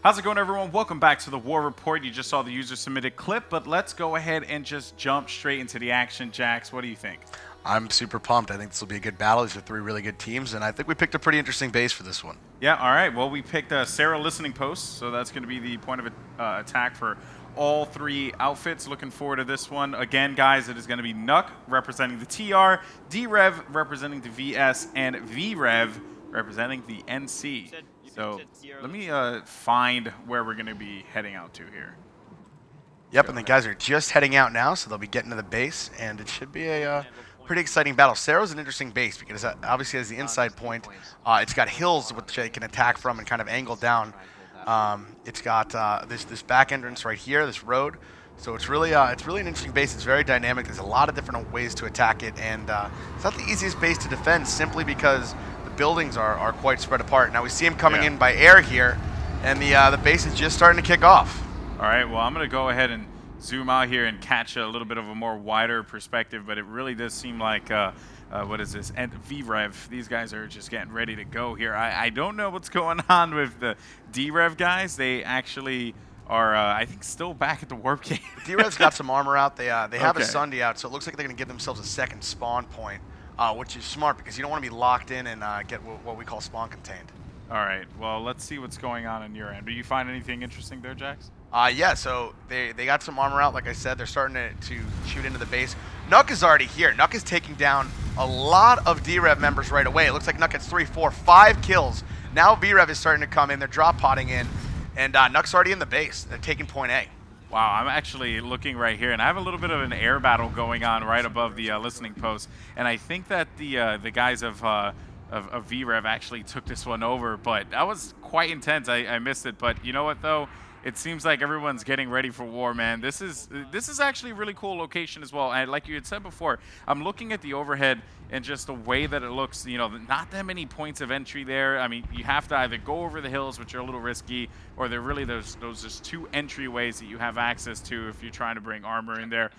How's it going, everyone? Welcome back to the War Report. You just saw the user-submitted clip, but let's go ahead and just jump straight into the action. Jax, what do you think? I'm super pumped. I think this will be a good battle. These are three really good teams, and I think we picked a pretty interesting base for this one. Yeah, all right. Well, we picked Sarah Listening Post, so that's going to be the point of attack for all three outfits. Looking forward to this one. Again, guys, it is going to be Nuck representing the TR, D-Rev representing the VS, and V-Rev representing the NC. So let me find where we're going to be heading out to here. Yep, and the guys are just heading out now, so they'll be getting to the base, and it should be a pretty exciting battle. Cerro's an interesting base because it obviously has the inside point. It's got hills which they can attack from and kind of angle down. It's got this back entrance right here, this road. So it's really an interesting base. It's very dynamic. There's a lot of different ways to attack it, and it's not the easiest base to defend simply because the buildings are quite spread apart. Now we see him coming in by air here, and the base is just starting to kick off. All right, well, I'm going to go ahead and zoom out here and catch a little bit of a more wider perspective, but it really does seem like, what is this, and V-Rev, these guys are just getting ready to go here. I don't know what's going on with the D-Rev guys. They actually are, I think, still back at the warp gate. D-Rev's got some armor out. They have a Sunday out, so it looks like they're going to give themselves a second spawn point, which is smart because you don't want to be locked in and get what we call spawn contained. All right, well, let's see what's going on your end. Do you find anything interesting there, Jax? Yeah, so they got some armor out. Like I said, they're starting to shoot into the base. Nuck is already here. Nuck is taking down a lot of D-Rev members right away. It looks like Nuck gets 3, 4, 5 kills. Now V-Rev is starting to come in. They're drop potting in, and Nuck's already in the base. They're taking point A. Wow, I'm actually looking right here, and I have a little bit of an air battle going on right above the listening post, and I think that the guys of V-Rev actually took this one over, but that was quite intense. I missed it, but you know what, though? It seems like everyone's getting ready for war, man. This is actually a really cool location as well. And like you had said before, I'm looking at the overhead and just the way that it looks, you know, not that many points of entry there. I mean, you have to either go over the hills, which are a little risky, or they're really those just two entryways that you have access to if you're trying to bring armor in there.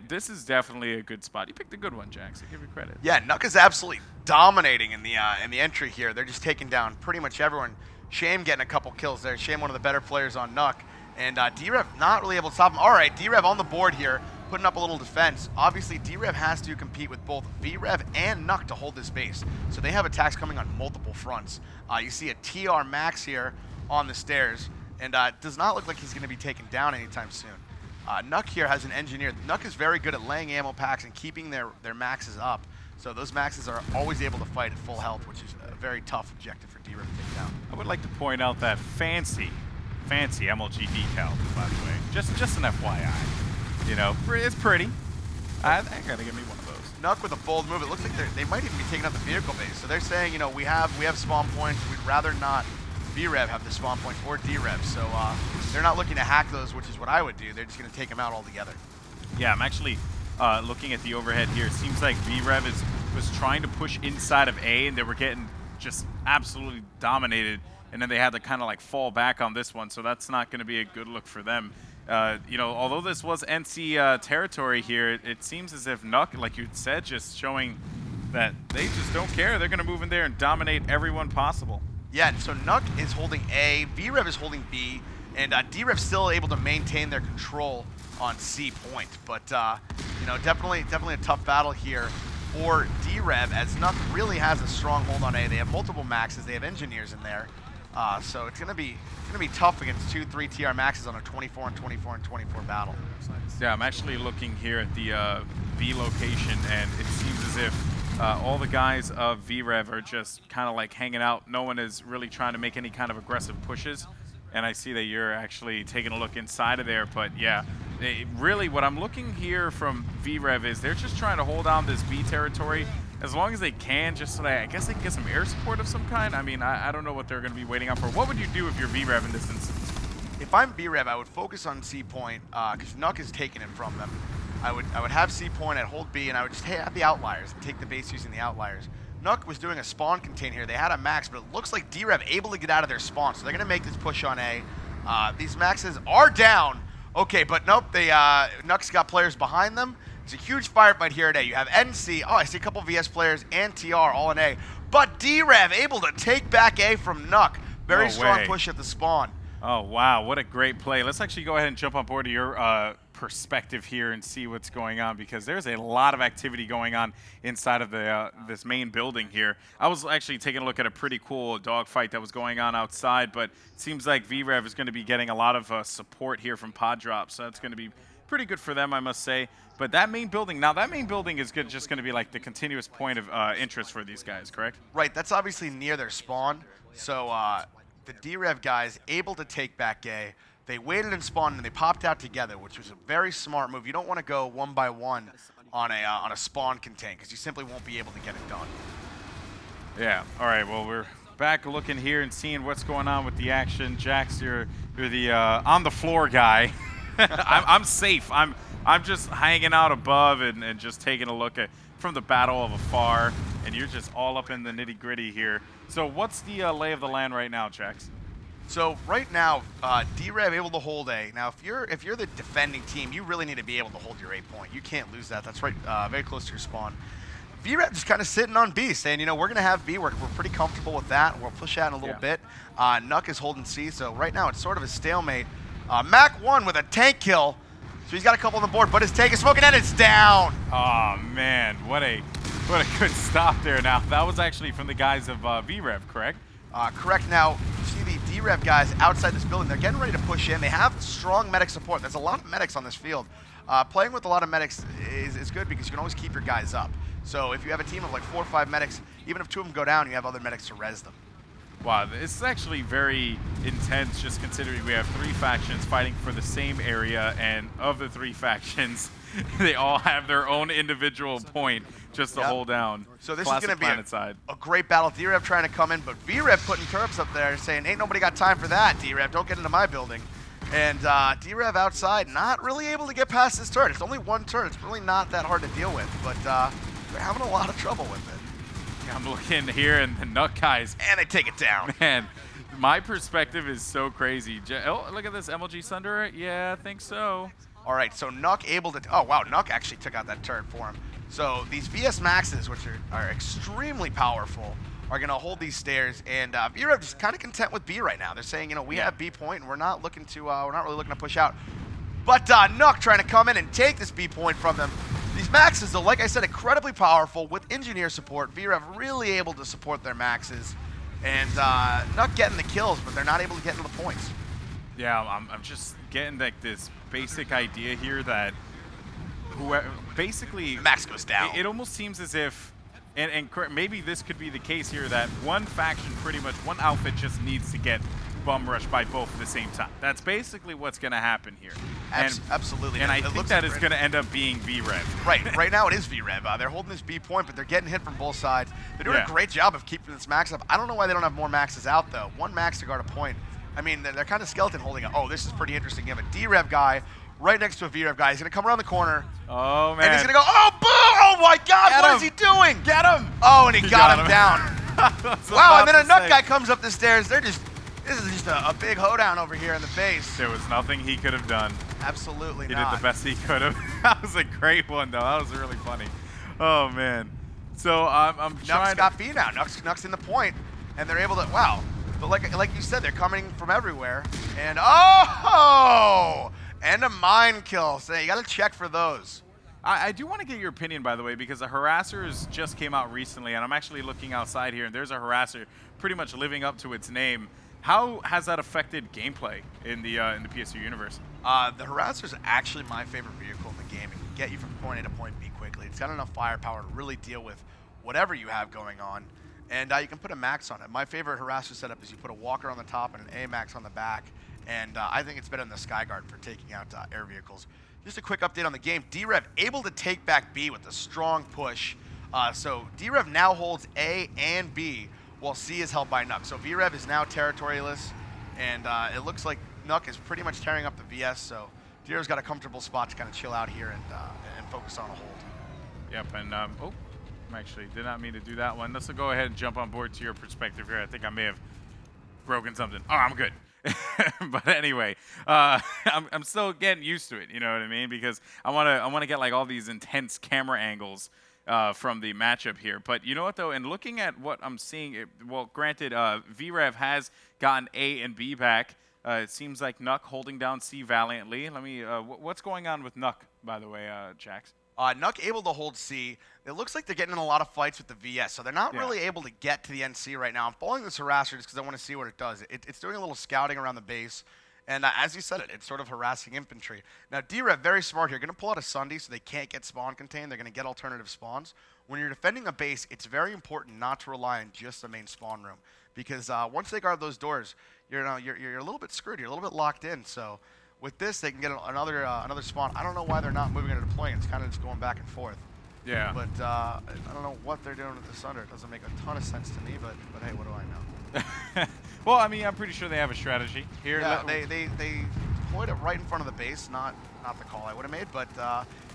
This is definitely a good spot. You picked a good one, Jax. I give you credit. Yeah, Nuck is absolutely dominating in the entry here. They're just taking down pretty much everyone. Shame getting a couple kills there. Shame one of the better players on Nuck. And D-Rev not really able to stop him. All right, D-Rev on the board here, putting up a little defense. Obviously, D-Rev has to compete with both V-Rev and Nuck to hold this base. So they have attacks coming on multiple fronts. You see a TR Max here on the stairs, and it does not look like he's going to be taken down anytime soon. Nuck here has an engineer. Nuck is very good at laying ammo packs and keeping their maxes up. So those maxes are always able to fight at full health, which is a very tough objective for D-Rev to take down. I would like to point out that fancy MLG decal, by the way. Just an FYI. You know, it's pretty. I gotta give me one of those. Nuck with a bold move. It looks like they might even be taking out the vehicle base. So they're saying, you know, we have spawn points. We'd rather not V-Rev have the spawn points or D-Rev. So they're not looking to hack those, which is what I would do. They're just gonna take them out altogether. Yeah, I'm actually looking at the overhead here. It seems like V-Rev was trying to push inside of A, and they were getting just absolutely dominated. And then they had to kind of like fall back on this one, so that's not going to be a good look for them. You know, although this was NC territory here, it seems as if Nuck, like you said, just showing that they just don't care. They're going to move in there and dominate everyone possible. Yeah, so Nuck is holding A, V-Rev is holding B, and D-Rev still able to maintain their control on C point. But, you know, definitely a tough battle here for D-Rev, as Nuck really has a strong hold on A. They have multiple maxes. They have engineers in there. So it's gonna be tough against 2, 3 TR maxes on a 24 and 24 and 24 battle. Yeah, I'm actually looking here at the B location, and it seems as if all the guys of V-Rev are just kind of like hanging out. No one is really trying to make any kind of aggressive pushes. And I see that you're actually taking a look inside of there, but yeah, really what I'm looking here from V-Rev is they're just trying to hold down this B territory as long as they can, just so that I guess they can get some air support of some kind. I mean, I don't know what they're going to be waiting out for. What would you do if you're V-Rev in this instance? If I'm V-Rev, I would focus on C point because Nuck is taking it from them. I would have C point, I'd hold B, and I would just have the outliers and take the base using the outliers. Nuck was doing a spawn contain here. They had a max, but it looks like D-Rev able to get out of their spawn, so they're going to make this push on A. These maxes are down. Okay, but nope, Nuck's got players behind them. It's a huge firefight here at A. You have NC. Oh, I see a couple VS players and TR all in A. But D-Rev able to take back A from Nuck. Very strong push at the spawn. Oh, wow. What a great play. Let's actually go ahead and jump on board to your perspective here and see what's going on, because there's a lot of activity going on inside of the this main building here. I was actually taking a look at a pretty cool dogfight that was going on outside, but it seems like VREV is going to be getting a lot of support here from Pod Drop, so that's going to be pretty good for them, I must say. But that main building, now that main building is good, just going to be like the continuous point of interest for these guys, correct? Right, that's obviously near their spawn. So the D-Rev guys able to take back A. They waited and spawned and they popped out together, which was a very smart move. You don't want to go one by one on a spawn contain because you simply won't be able to get it done. Yeah. All right. Well, we're back looking here and seeing what's going on with the action. Jax, you're the on the floor guy. I'm safe. I'm just hanging out above and just taking a look at from the battle of afar, and you're just all up in the nitty gritty here. So what's the lay of the land right now, Jax? So right now, D-Rev able to hold A. Now, if you're the defending team, you really need to be able to hold your A point. You can't lose that. That's right, very close to your spawn. VREV just kind of sitting on B, saying, you know, we're going to have B. We're pretty comfortable with that. We'll push out in a little bit. Nuck is holding C, so right now it's sort of a stalemate. Mac 1 with a tank kill. So he's got a couple on the board, but his tank is smoking and it's down. Oh, man. What a good stop there now. That was actually from the guys of VREV, correct? Correct. Now, you see the D-Rev guys outside this building. They're getting ready to push in. They have strong medic support. There's a lot of medics on this field. Playing with a lot of medics is good because you can always keep your guys up. So if you have a team of like 4 or 5 medics, even if 2 of them go down, you have other medics to res them. Wow, this is actually very intense, just considering we have 3 factions fighting for the same area, and of the 3 factions, they all have their own individual point just to hold down. So this Classic is going to be PlanetSide. a great battle. D-Rev trying to come in, but V-Rev putting turrets up there saying, ain't nobody got time for that, D-Rev. Don't get into my building. And D-Rev outside, not really able to get past this turret. It's only 1 turret. It's really not that hard to deal with, but they're having a lot of trouble with it. I'm looking here, and the Nut guys. And they take it down. Man, my perspective is so crazy. Oh, look at this, MLG Sunder. Yeah, I think so. All right, so Nuck able to, oh wow, Nuck actually took out that turret for him. So these VS Maxes, which are extremely powerful, are gonna hold these stairs, and VREV is kind of content with B right now. They're saying, you know, we have B point, and we're not really looking to push out. But Nuck trying to come in and take this B point from them. These Maxes, though, like I said, incredibly powerful with engineer support. VREV really able to support their Maxes, and Nuck getting the kills, but they're not able to get into the points. Yeah, I'm just getting like this basic idea here that whoever, basically Max goes down. It almost seems as if, and maybe this could be the case here, that one faction, pretty much one outfit, just needs to get bum rushed by both at the same time. That's basically what's going to happen here. Absolutely. And I think that is going to end up being VREV. Right now it is VREV. They're holding this B point, but they're getting hit from both sides. They're doing a great job of keeping this max up. I don't know why they don't have more maxes out, though. 1 max to guard a point. I mean, they're kind of skeleton holding it. Oh, this is pretty interesting. You have a D-Rev guy right next to a V-Rev guy. He's going to come around the corner. Oh, man. And he's going to go, oh, boom! Oh, my God, what is he doing? Get him! Oh, and he got him down. Wow, and then a Nut guy comes up the stairs. This is just a big hoedown over here in the base. There was nothing he could have done. Absolutely not. He did the best he could have. That was a great one, though. That was really funny. Oh, man. So I'm trying Nuck's got B now. Nuck's in the point, and they're able to, wow. But like you said, they're coming from everywhere. And, oh! And a mine kill. So you got to check for those. I do want to get your opinion, by the way, because the harassers just came out recently, and I'm actually looking outside here, and there's a harasser pretty much living up to its name. How has that affected gameplay in the PSU universe? The harasser is actually my favorite vehicle in the game. It can get you from point A to point B quickly. It's got enough firepower to really deal with whatever you have going on. And you can put a max on it. My favorite harasser setup is you put a walker on the top and an A-max on the back. And I think it's better than the Skyguard for taking out air vehicles. Just a quick update on the game. D-Rev able to take back B with a strong push. So D-Rev now holds A and B, while C is held by Nuck. So V-Rev is now territorialess, and it looks like Nuck is pretty much tearing up the VS. So D-Rev's got a comfortable spot to kind of chill out here and focus on a hold. Yep, and oh, actually did not mean to do that one. Let's go ahead and jump on board to your perspective here. I think I may have broken something. Oh, I'm good. But anyway, I'm still getting used to it. You know what I mean? Because I want to get like all these intense camera angles from the matchup here. But you know what though? And looking at what I'm seeing, well, granted, VREV has gotten A and B back. It seems like Nuck holding down C valiantly. Let me. What's going on with Nuck, by the way, Jax? Nuck able to hold C. It looks like they're getting in a lot of fights with the VS, so they're not Yeah. really able to get to the NC right now. I'm following this harasser just because I want to see what it does. It's doing a little scouting around the base, and as you said, it's sort of harassing infantry. Now, D-Rev, very smart here. Going to pull out a Sunday so they can't get spawn contained. They're going to get alternative spawns. When you're defending a base, it's very important not to rely on just the main spawn room, because once they guard those doors, you're a little bit screwed. You're a little bit locked in, so with this, they can get another spawn. I don't know why they're not moving into deploying. It's kind of just going back and forth. Yeah. But I don't know what they're doing with the Sunder. It doesn't make a ton of sense to me, but hey, what do I know? Well, I mean, I'm pretty sure they have a strategy here. Yeah, they deployed it right in front of the base. Not the call I would have made, but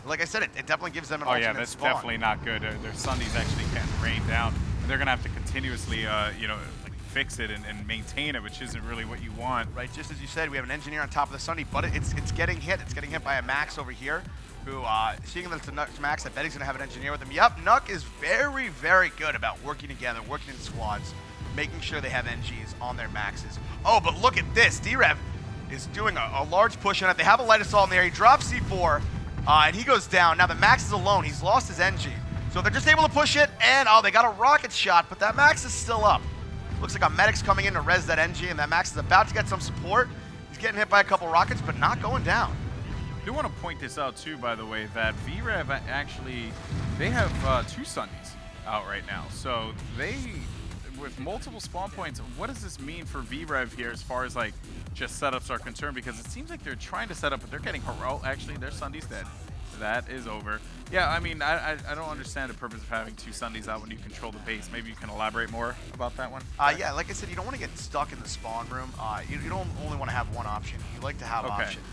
like I said, it definitely gives them an alternate that's spawn. definitely not good. Their Sundays actually can't rain down, and they're gonna have to continuously, like fix it and maintain it, which isn't really what you want. Right, just as you said, we have an engineer on top of the Sunday, but it's getting hit. It's getting hit by a Max over here, who, seeing that it's a Nuck's Max, I bet he's going to have an engineer with him. Yep, Nuck is very, very good about working together, working in squads, making sure they have NGs on their Maxes. Oh, but look at this. D-Rev is doing a large push on it. They have a light assault in there. He drops C4, and he goes down. Now the Max is alone. He's lost his NG. So they're just able to push it, and they got a rocket shot, but that Max is still up. Looks like a medic's coming in to res that NG, and that Max is about to get some support. He's getting hit by a couple rockets, but not going down. I do want to point this out too, by the way, that VREV actually, they have 2 Sundays out right now. So they, with multiple spawn points, what does this mean for VREV here as far as like just setups are concerned? Because it seems like they're trying to set up, but they're getting actually their Sunday's dead. That is over. Yeah, I mean, I don't understand the purpose of having 2 Sundays out when you control the base. Maybe you can elaborate more about that one? Yeah, like I said, you don't want to get stuck in the spawn room. You don't only want to have one option. You like to have options.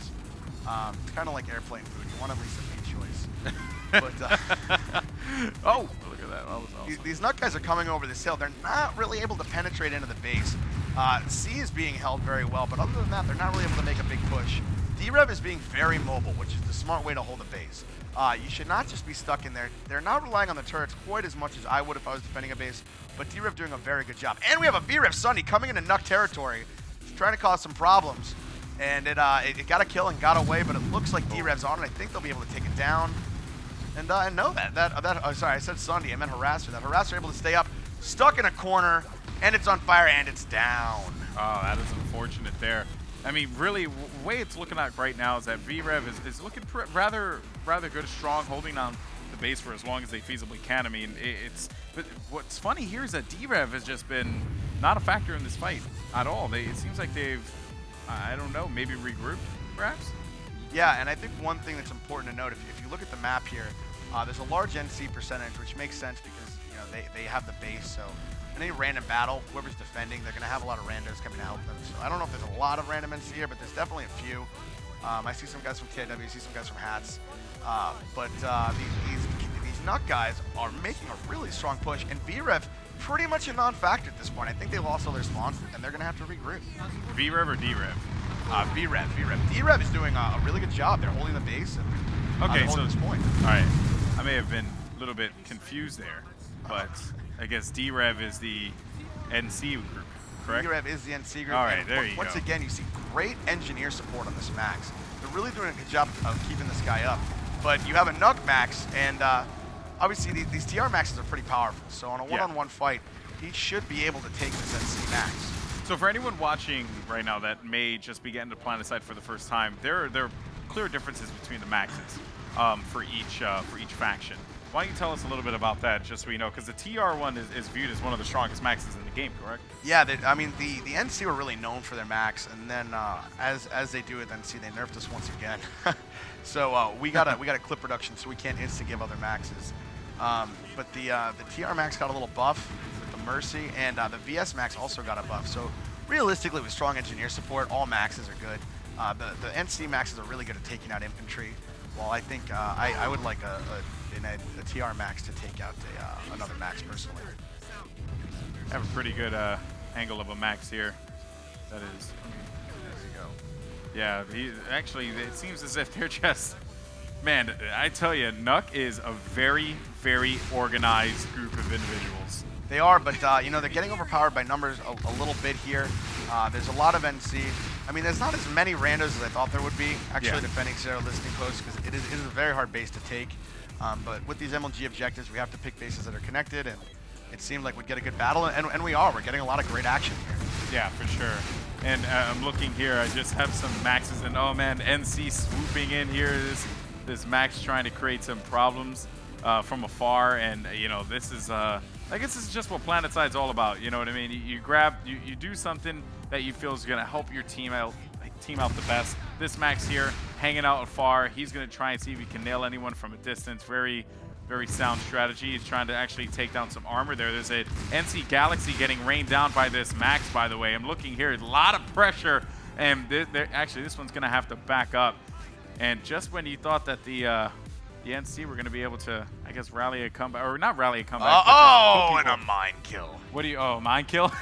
It's kind of like airplane food. You want at least a meat choice. But oh, look at that. That was awesome. These nut guys are coming over this hill. They're not really able to penetrate into the base. C is being held very well, but other than that, they're not really able to make a big push. D-Rev is being very mobile, which is the smart way to hold a base. You should not just be stuck in there. They're not relying on the turrets quite as much as I would if I was defending a base, but D-Rev doing a very good job. And we have a V-Rev Sunny coming into Nuck territory. He's trying to cause some problems, and it got a kill and got away, but it looks like D-Rev's on it. I think they'll be able to take it down. And know that sorry, I said Sunday, I meant Harasser. That Harasser able to stay up, stuck in a corner, and it's on fire, and it's down. Oh, that is unfortunate there. I mean, really, the way it's looking like right now is that VREV is looking rather good, strong, holding on the base for as long as they feasibly can. I mean, but what's funny here is that D-Rev has just been not a factor in this fight at all. It seems like they've, I don't know, maybe regrouped, perhaps? Yeah, and I think one thing that's important to note, if you look at the map here, there's a large NC percentage, which makes sense because they have the base. So in any random battle, whoever's defending, they're going to have a lot of randos coming to help them. So I don't know if there's a lot of random NC here, but there's definitely a few. I see some guys from TIW, I see some guys from Hats. But these Nut guys are making a really strong push, and VREV pretty much a non-factor at this point. I think they lost all their spawns, and they're going to have to regroup. VREV or D-Rev? VREV. D-Rev is doing a really good job. They're holding the base and okay, holding this point. All right. I may have been a little bit confused there, but I guess D-Rev is the NC group, correct? D-Rev is the NC group. All right, there you go. Once again, you see great engineer support on this Max. They're really doing a good job of keeping this guy up. But you have a Nuck Max, and obviously these TR Maxes are pretty powerful. So on a one-on-one fight, he should be able to take this NC Max. So for anyone watching right now that may just be getting to PlanetSide for the first time, there are clear differences between the maxes for each faction. Why don't you tell us a little bit about that, just so we know, because the TR one is viewed as one of the strongest maxes in the game, correct? Yeah, I mean the NC were really known for their max, and then as they do with NC, they nerfed us once again. So we got a clip reduction, so we can't insta give other maxes. But the TR max got a little buff with the Mercy, and the VS max also got a buff. So realistically, with strong engineer support, all maxes are good. The NC maxes are really good at taking out infantry. Well, I think I would like a TR max to take out another max personally. I have a pretty good angle of a max here. That is, there you go. Yeah, actually, it seems as if they're just, man, I tell you, Nuck is a very, very organized group of individuals. They are, but they're getting overpowered by numbers a little bit here. There's a lot of NC. I mean, there's not as many randos as I thought there would be actually Yeah. defending Zero listening post because it is a very hard base to take. But with these MLG objectives, we have to pick bases that are connected, and it seemed like we'd get a good battle, and we are. We're getting a lot of great action here. Yeah, for sure. And I'm looking here. I just have some maxes, and oh man, NC swooping in here. This max trying to create some problems from afar, and you know, this is I guess this is just what PlanetSide's all about. You know what I mean? You do something that you feel is gonna help your team out the best. This max here, hanging out afar. He's gonna try and see if he can nail anyone from a distance. Very sound strategy. He's trying to actually take down some armor there. There's a NC Galaxy getting rained down by this max, by the way. I'm looking here, a lot of pressure, and actually this one's gonna have to back up. And just when you thought that the NC were gonna be able to, I guess, rally a comeback, or not rally a comeback. Oh, and a mind kill. What do you? Oh, mind kill.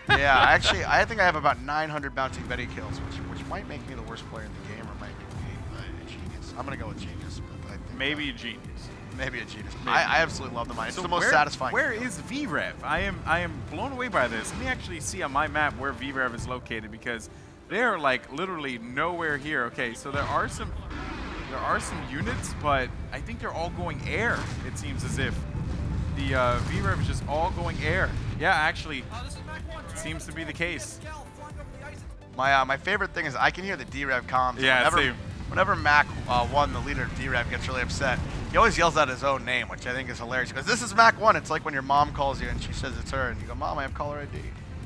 Yeah, actually, I think I have about 900 bouncing Betty kills, which might make me the worst player in the game, or might make me a genius. I'm gonna go with genius, but I think Maybe a genius. maybe a genius. Maybe. I absolutely love the mind. It's So the most satisfying. Where is VREV? I am blown away by this. Let me actually see on my map where VREV is located, because they're like literally nowhere here. Okay, so there are some units, but I think they're all going air. It seems as if the VREV is just all going air. Yeah, actually, seems to be the case. My favorite thing is I can hear the D-Rev comms. Yeah, same. Whenever Mac 1, the leader of D-Rev, gets really upset, he always yells out his own name, which I think is hilarious. Because this is Mac 1. It's like when your mom calls you and she says it's her, and you go, Mom, I have caller ID.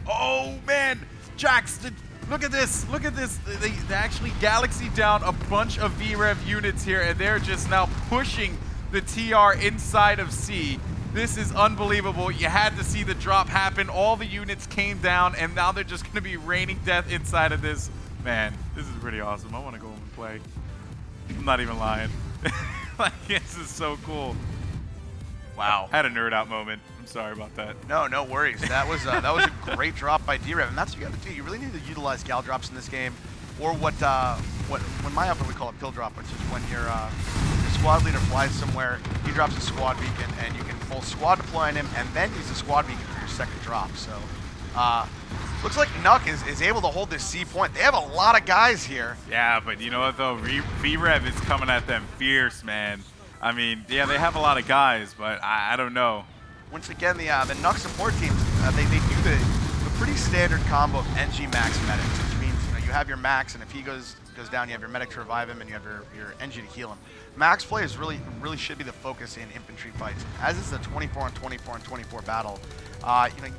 Oh man, Jackson, look at this. Look at this. They actually Galaxy down a bunch of VREV units here, and they're just now pushing the TR inside of C. This is unbelievable. You had to see the drop happen. All the units came down, and now they're just going to be raining death inside of this. Man, this is pretty awesome. I want to go home and play. I'm not even lying. Like, this is so cool. Wow. Had a nerd out moment. I'm sorry about that. No worries. That was a great drop by D-Rev, and that's what you got to do. You really need to utilize gal drops in this game, or what when my upper we call a pill drop, which is when your squad leader flies somewhere, he drops a squad beacon, and you can full squad deploy on him, and then use the squad beacon for your second drop. So, looks like Nuck is able to hold this C point. They have a lot of guys here. Yeah, but you know what though? VREV is coming at them fierce, man. I mean, yeah, they have a lot of guys, but I don't know. Once again, the Nuck support teams, they do the pretty standard combo of NG Max medics, which means you have your Max, and if he goes down, you have your medic to revive him, and you have your NG to heal him. Max play is really should be the focus in infantry fights. As is the 24 on 24 on 24 battle,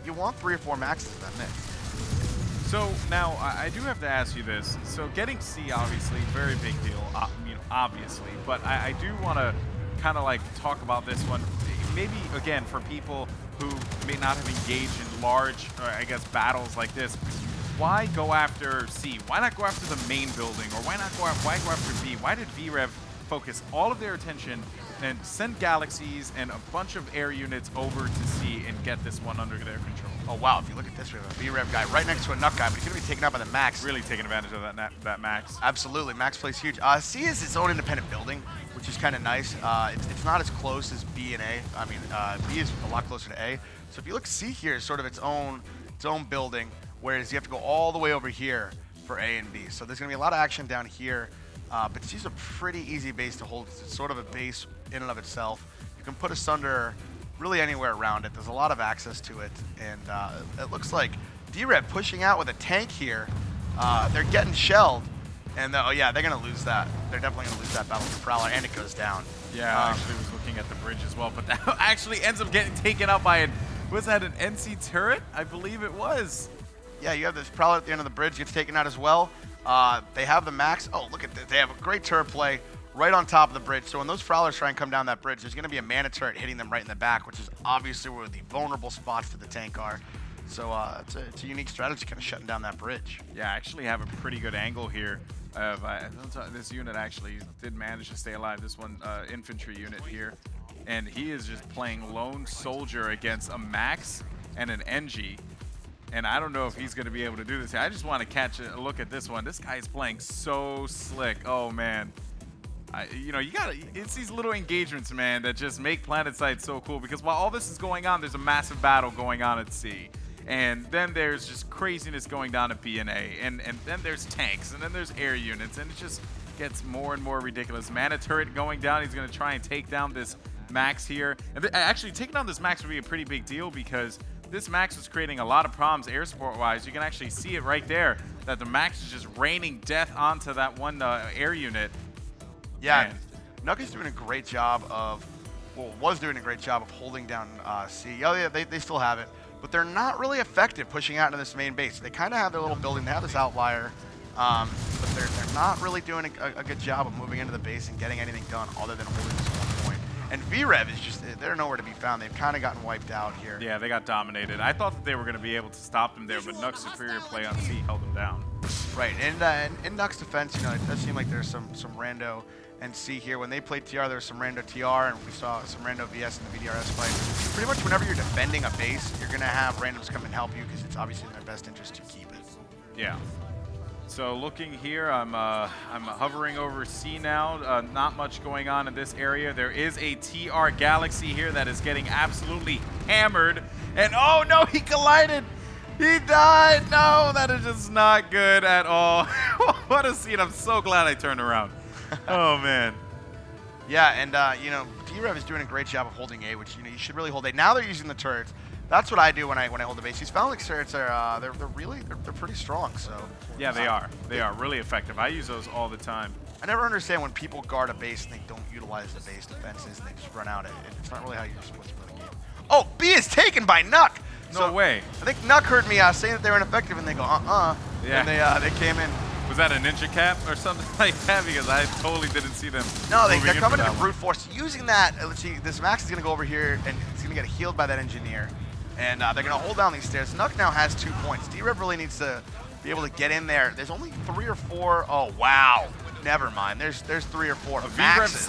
you want 3 or 4 Maxes in that mix. So now I do have to ask you this. So getting C, obviously, very big deal, obviously. But I do want to kind of like talk about this one. Maybe again for people who may not have engaged in large, I guess, battles like this. Why go after C? Why not go after the main building, or why go after B? Why did VREV focus all of their attention and send Galaxies and a bunch of air units over to C and get this one under their control? Oh wow, if you look at this, we have a VREV guy right next to a Nuck guy, but he's going to be taken out by the Max. Really taking advantage of that Max. Absolutely, Max plays huge. C is its own independent building, which is kind of nice. It's not as close as B and A. I mean, B is a lot closer to A. So if you look, C here is sort of its own building, whereas you have to go all the way over here for A and B. So there's going to be a lot of action down here, but C's a pretty easy base to hold. It's sort of a base in and of itself. You can put a Sunder really anywhere around it. There's a lot of access to it, and it looks like D-Rev pushing out with a tank here. They're getting shelled, and oh yeah, they're going to lose that. They're definitely going to lose that battle for Prowler, and it goes down. Yeah, I actually was looking at the bridge as well, but that actually ends up getting taken out by was that an NC turret? I believe it was. Yeah, you have this Prowler at the end of the bridge, gets taken out as well. They have the Max. Oh, look at this. They have a great turret play right on top of the bridge. So when those Prowlers try and come down that bridge, there's going to be a mana turret hitting them right in the back, which is obviously where the vulnerable spots to the tank are. So it's a unique strategy, kind of shutting down that bridge. Yeah, I actually have a pretty good angle here. This unit actually did manage to stay alive. This one infantry unit here, and he is just playing lone soldier against a Max and an NG. And I don't know if he's going to be able to do this. I just want to catch a look at this one. This guy is playing so slick. Oh man. It's these little engagements, man, that just make PlanetSide so cool, because while all this is going on, there's a massive battle going on at C. And then there's just craziness going down at B and A, and then there's tanks, and then there's air units, and it just gets more and more ridiculous. Mana turret going down. He's going to try and take down this Max here. And actually, taking down this Max would be a pretty big deal because this Max was creating a lot of problems air support-wise. You can actually see it right there that the Max is just raining death onto that one air unit. Yeah, Nuck is doing a great job of, well, was doing a great job of holding down C. Oh yeah, they still have it, but they're not really effective pushing out into this main base. They kind of have their little building. They have this outlier, but they're not really doing a good job of moving into the base and getting anything done other than holding this one point. And VRev is just, they're nowhere to be found. They've kind of gotten wiped out here. Yeah, they got dominated. I thought that they were going to be able to stop them there, but Nuck's superior play on C held them down. Right, and in Nuck's defense, it does seem like there's some rando and C here. When they played TR, there was some rando TR, and we saw some rando VS in the VDRS fight. Pretty much whenever you're defending a base, you're going to have randoms come and help you because it's obviously in their best interest to keep it. Yeah. So looking here, I'm hovering over C now. Not much going on in this area. There is a TR Galaxy here that is getting absolutely hammered. And oh no, he collided. He died. No, that is just not good at all. What a scene. I'm so glad I turned around. Oh man. Yeah, and D-Rev is doing a great job of holding A, which you should really hold A. Now they're using the turrets. That's what I do when I hold the base. These Phalanx turrets are they're pretty strong. So yeah, they are. They are really effective. I use those all the time. I never understand when people guard a base and they don't utilize the base defenses and they just run out. It's not really how you're supposed to play the game. Oh, B is taken by Nuck. No way. I think Nuck heard me saying that they were ineffective, and they go Yeah. And they came in. Was that a ninja cap or something like that? Because I totally didn't see them. No, they're coming into brute force. Using that, let's see, this Max is going to go over here, and he's going to get healed by that engineer. And they're going to hold down these stairs. Nuck now has 2 points. D-Rev really needs to be able to get in there. There's only 3 or 4. Oh, wow. Never mind. There's 3 or 4 Maxes.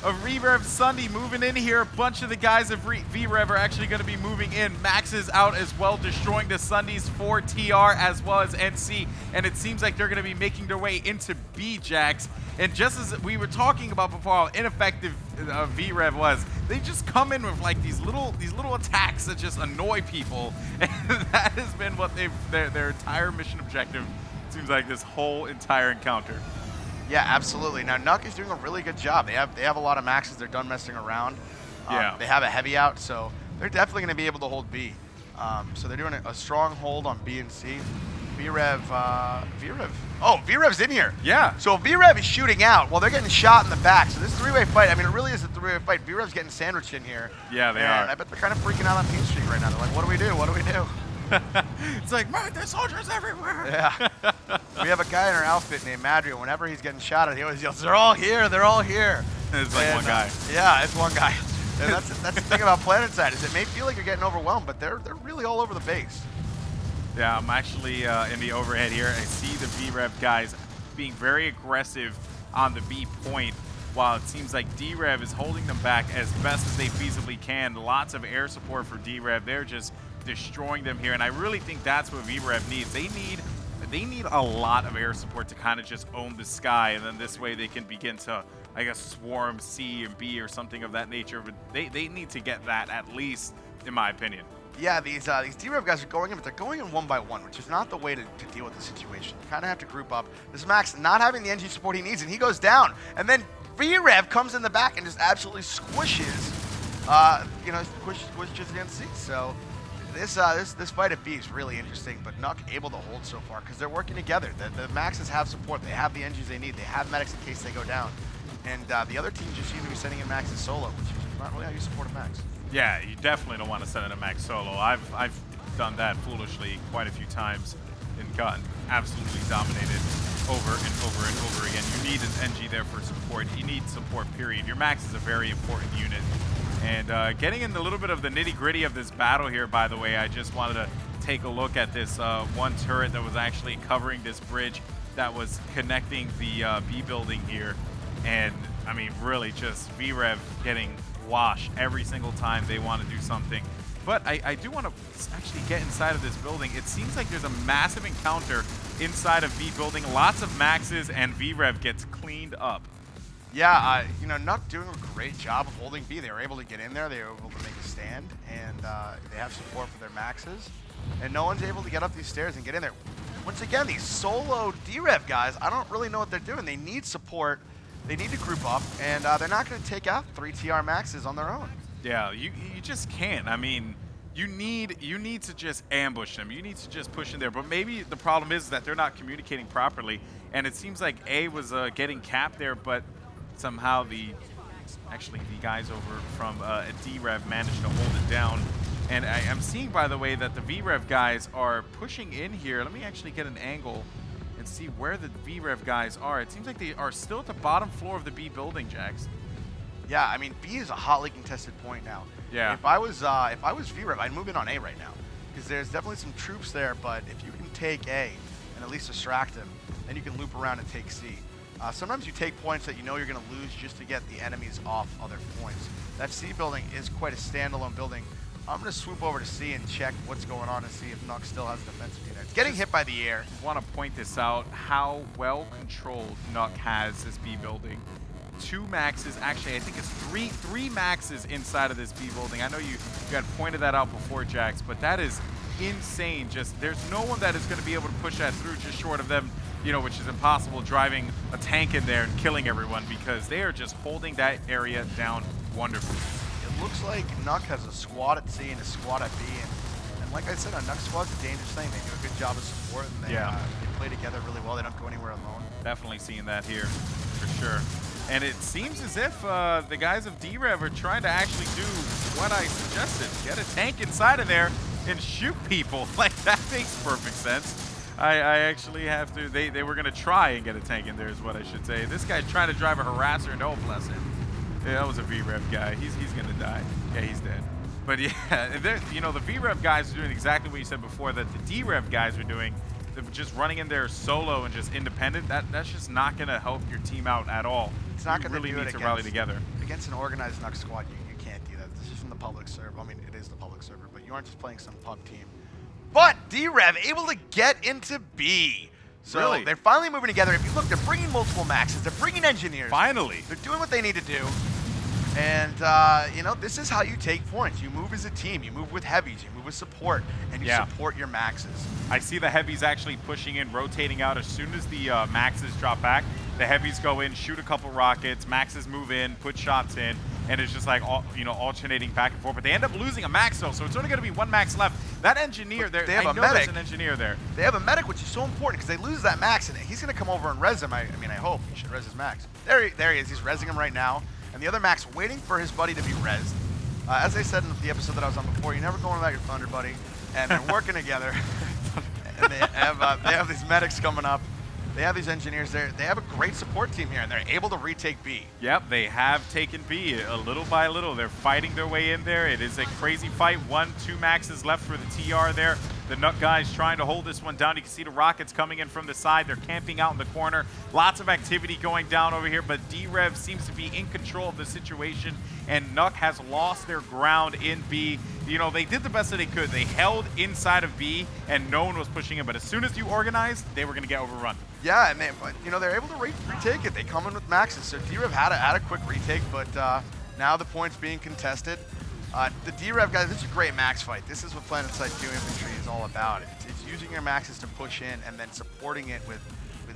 A V-Rev Sunday moving in here. A bunch of the guys of V-Rev are actually going to be moving in. Max is out as well, destroying the Sundays for TR as well as NC. And it seems like they're going to be making their way into B-Jacks. And just as we were talking about before how ineffective V-Rev was, they just come in with like these little attacks that just annoy people. And that has been what their entire mission objective seems like this whole entire encounter. Yeah, absolutely. Now Nuck is doing a really good job. They have a lot of Maxes. They're done messing around. Yeah. They have a heavy out, so they're definitely going to be able to hold B. So they're doing a strong hold on B and C. V-Rev. Oh, V-Rev's in here. Yeah. So V-Rev is shooting out while they're getting shot in the back. So this three-way fight, I mean, it really is a three-way fight. V-Rev's getting sandwiched in here. Yeah, they and are. I bet they're kind of freaking out on Peen Street right now. They're like, what do we do? What do we do? It's like, man, there's soldiers everywhere. Yeah. We have a guy in our outfit named Madrio. Whenever he's getting shot at, he always yells, they're all here, they're all here. It's like one guy. Yeah, it's one guy. And that's the thing about PlanetSide is it may feel like you're getting overwhelmed, but they're really all over the base. Yeah, I'm actually in the overhead here. I see the V-Rev guys being very aggressive on the B point, while it seems like D-Rev is holding them back as best as they feasibly can. Lots of air support for D-Rev. They're just destroying them here, and I really think that's what V-Rev needs. They need a lot of air support to kind of just own the sky, and then this way they can begin to, I guess, swarm C and B or something of that nature. But they need to get that at least, in my opinion. Yeah, these D-Rev guys are going in, but they're going in 1 by 1, which is not the way to deal with the situation. You kind of have to group up. This Max not having the NG support he needs, and he goes down. And then V-Rev comes in the back and just absolutely squishes, squishes the NC. So this fight at B is really interesting, but Nuck able to hold so far because they're working together. The Maxes have support. They have the NGs they need. They have medics in case they go down. And the other team just seem to be sending in Maxes solo, which is not really how you support a Max. Yeah, you definitely don't want to send in a Max solo. I've done that foolishly quite a few times and gotten absolutely dominated over and over and over again. You need an NG there for support. You need support, period. Your Max is a very important unit. And getting in a little bit of the nitty-gritty of this battle here, by the way, I just wanted to take a look at this one turret that was actually covering this bridge that was connecting the B building here. And, I mean, really just V-Rev getting washed every single time they want to do something. But I do want to actually get inside of this building. It seems like there's a massive encounter inside of B building. Lots of Maxes, and V-Rev gets cleaned up. Yeah, Nuck doing a great job of holding B. They were able to get in there. They were able to make a stand, and they have support for their Maxes. and no one's able to get up these stairs and get in there. Once again, these solo D-Rev guys, I don't really know what they're doing. They need support. They need to group up, and they're not going to take out 3 TR maxes on their own. Yeah, you just can't. I mean, you need to just ambush them. You need to just push in there. But maybe the problem is that they're not communicating properly, and it seems like A was getting capped there, but somehow the guys over from D-Rev managed to hold it down. And I'm seeing, by the way, that the V-Rev guys are pushing in here. Let me actually get an angle and see where the V-Rev guys are. It seems like they are still at the bottom floor of the B building, Jax. Yeah, I mean, B is a hotly contested point now. Yeah. If I was V-Rev, I'd move in on A right now, because there's definitely some troops there. But if you can take A and at least distract them, then you can loop around and take C. Sometimes you take points that you know you're going to lose just to get the enemies off other points. That C building is quite a standalone building. I'm going to swoop over to C and check what's going on and see if Nuck still has a defensive unit. It's getting hit by the air. I want to point this out, how well controlled Nuck has this B building. 2 maxes, actually I think it's three maxes inside of this B building. I know you had pointed that out before, Jax, but that is insane. Just there's no one that is going to be able to push that through, just short of them, you know, which is impossible, driving a tank in there and killing everyone, because they are just holding that area down wonderfully. It looks like Nuck has a squad at C and a squad at B, and like I said, a Nuck squad's a dangerous thing. They do a good job of support, and they play together really well. They don't go anywhere alone. Definitely seeing that here, for sure. And it seems as if the guys of D-Rev are trying to actually do what I suggested. Get a tank inside of there and shoot people. Like, that makes perfect sense. I actually have to, they were going to try and get a tank in there is what I should say. This guy's trying to drive a harasser, and oh, bless him. Yeah, that was a V-Rev guy. He's going to die. Yeah, he's dead. But yeah, you know, the V-Rev guys are doing exactly what you said before that the D-Rev guys are doing. They're just running in there solo and just independent. That's just not going to help your team out at all. It's not going really to do need it to rally together. Against an organized Nuck squad, you can't do that. This is from the public server. I mean, it is the public server, but you aren't just playing some pub team. But D-Rev able to get into B. So Really? they're finally moving together. If you look, they're bringing multiple maxes. They're bringing engineers. Finally. They're doing what they need to do. And, you know, this is how you take points. You move as a team. You move with heavies. You move with support. And you support your maxes. I see the heavies actually pushing in, rotating out. As soon as the maxes drop back, the heavies go in, shoot a couple rockets, maxes move in, put shots in, and it's just like, alternating back and forth. But they end up losing a max, though, so it's only going to be 1 max left. That engineer there, I know there's an engineer there. They have a medic, which is so important because they lose that max, and he's going to come over and res him. I mean, I hope he should res his max. There he is. He's resing him right now. And the other max waiting for his buddy to be rezzed. As I said in the episode that I was on before, you never go without your thunder, buddy. And they're working together. And they have these medics coming up. They have these engineers there. They have a great support team here, and they're able to retake B. Yep, they have taken B a little by little. They're fighting their way in there. It is a crazy fight. 1-2 maxes left for the TR there. The Nuck guys trying to hold this one down. You can see the rockets coming in from the side. They're camping out in the corner. Lots of activity going down over here, but D-Rev seems to be in control of the situation, and Nuck has lost their ground in B. You know, they did the best that they could. They held inside of B, and no one was pushing in, but as soon as you organized, they were going to get overrun. Yeah, and they're able to retake it. They come in with maxes. So D-Rev had a quick retake, but now the point's being contested. The D-Rev guys, this is a great max fight. This is what PlanetSide 2 infantry is all about. It's using your maxes to push in and then supporting it with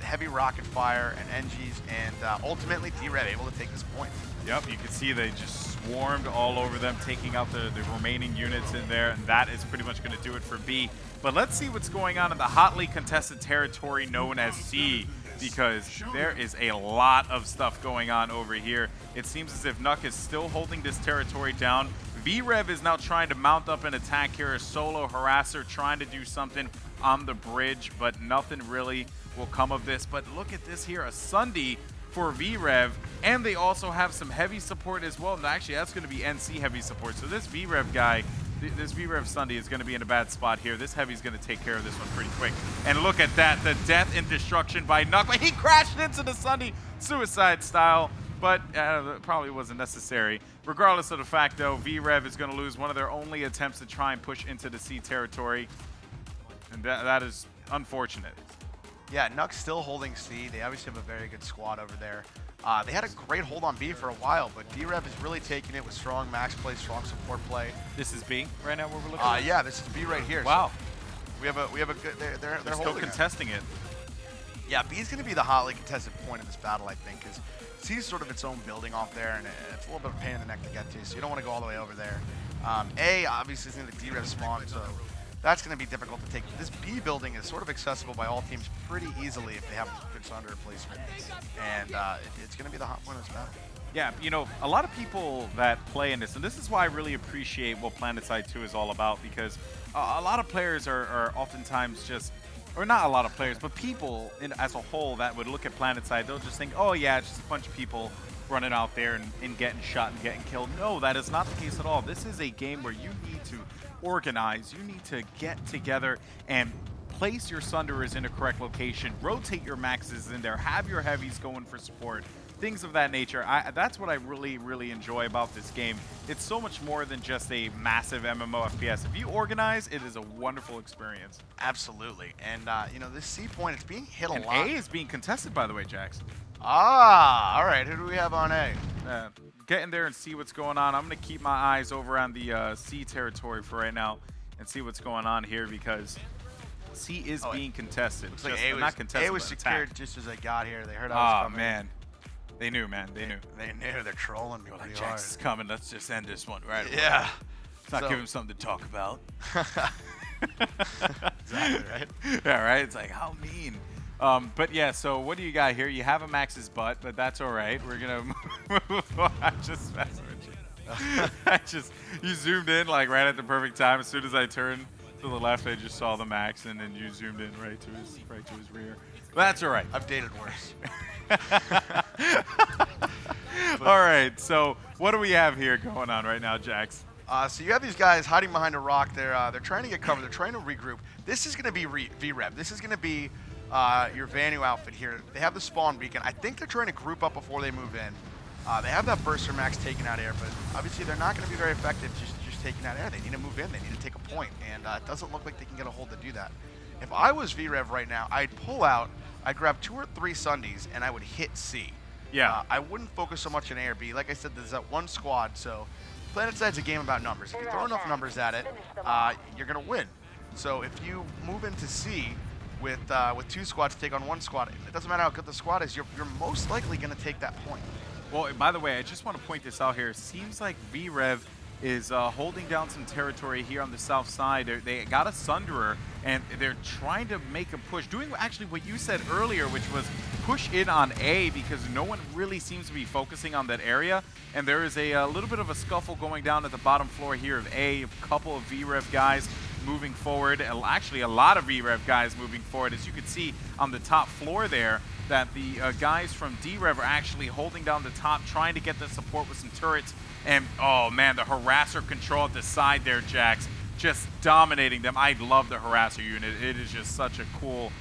heavy rocket fire and NGs, and ultimately D-Rev able to take this point. Yep, you can see they just swarmed all over them, taking out the remaining units in there, and that is pretty much going to do it for B. But let's see what's going on in the hotly contested territory known as C, because there is a lot of stuff going on over here. It seems as if Nuck is still holding this territory down. V-Rev is now trying to mount up an attack here, a solo harasser trying to do something on the bridge, but nothing really will come of this. But look at this here, a Sunday for V-Rev, and they also have some heavy support as well. And actually, that's going to be NC heavy support. So this V-Rev guy, this V-Rev Sunday is going to be in a bad spot here. This heavy's going to take care of this one pretty quick. And look at that, the death and destruction by Nuck. He crashed into the Sunday suicide style, but probably wasn't necessary. Regardless of the fact, though, V-Rev is going to lose one of their only attempts to try and push into the C territory, and that is unfortunate. Yeah, Nuck's still holding C. They obviously have a very good squad over there. They had a great hold on B for a while, but D-Rev is really taking it with strong max play, strong support play. This is B right now where we're looking at? Yeah, this is B right here. Wow. We have a good. They're still holding contesting it. Yeah, B is going to be the hotly contested point in this battle, I think, because C is sort of its own building off there, and it's a little bit of a pain in the neck to get to, so you don't want to go all the way over there. A, obviously, is in the D-Rev spawn, so that's going to be difficult to take. This B building is sort of accessible by all teams pretty easily if they have good Sunder replacement, and it's going to be the hot point of this battle. Yeah, you know, a lot of people that play in this, and this is why I really appreciate what PlanetSide 2 is all about, because a lot of players are oftentimes just, or not a lot of players, but people as a whole that would look at PlanetSide, they'll just think, oh yeah, it's just a bunch of people running out there and getting shot and getting killed. No, that is not the case at all. This is a game where you need to organize, you need to get together and place your Sunderers in a correct location, rotate your maxes in there, have your heavies going for support, things of that nature. That's what I really, really enjoy about this game. It's so much more than just a massive MMO FPS. If you organize, it is a wonderful experience. Absolutely. And, you know, this C point, it's being hit a And lot. A is being contested, by the way, Jax. Ah, all right. Who do we have on A? Get in there and see what's going on. I'm going to keep my eyes over on the C territory for right now and see what's going on here, because C is being contested. Looks like Not contested, A was but secured attacked. just as I got here. They heard I was Oh, coming. man. They knew, man. They knew. They knew. They're trolling me Like, pretty Jax is coming. Let's just end this one right away. Yeah. Let's not So- give him something to talk about. Exactly, right? Yeah, right? It's like, how mean. But yeah, so what do you got here? You have a Max's butt, but that's all right. We're going to move on. I'm just messing with you. You zoomed in like right at the perfect time. As soon as I turned to the left, I just saw the Max, and then you zoomed in right to his rear. But that's all right. I've dated worse. All right, so what do we have here going on right now, Jax? So you have these guys hiding behind a rock. They're trying to get cover. They're trying to regroup. This is going to be V-Rev. This is going to be your Vanu outfit here. They have the spawn beacon. I think they're trying to group up before they move in. They have that Burster Max taking out air, but obviously they're not going to be very effective just taking out air. They need to move in. They need to take a point, and it doesn't look like they can get a hold to do that. If I was V-Rev right now, I'd pull out, I'd grab 2 or 3 Sundies, and I would hit C. Yeah. I wouldn't focus so much on A or B. Like I said, there's that one squad, so PlanetSide's a game about numbers. If you throw enough numbers at it, you're going to win. So if you move into C with 2 squads to take on 1 squad, it doesn't matter how good the squad is, you're most likely going to take that point. Well, by the way, I just want to point this out here. It seems like V-Rev is holding down some territory here on the south side. They got a Sunderer, and they're trying to make a push, doing actually what you said earlier, which was push in on A, because no one really seems to be focusing on that area. And there is a little bit of a scuffle going down at the bottom floor here of A, a couple of V-Rev guys moving forward, actually a lot of V-Rev guys moving forward. As you can see on the top floor there, that the guys from D-Rev are actually holding down the top, trying to get the support with some turrets. And, oh man, the harasser control at the side there, Jax, just dominating them. I love the harasser unit. It is just such a cool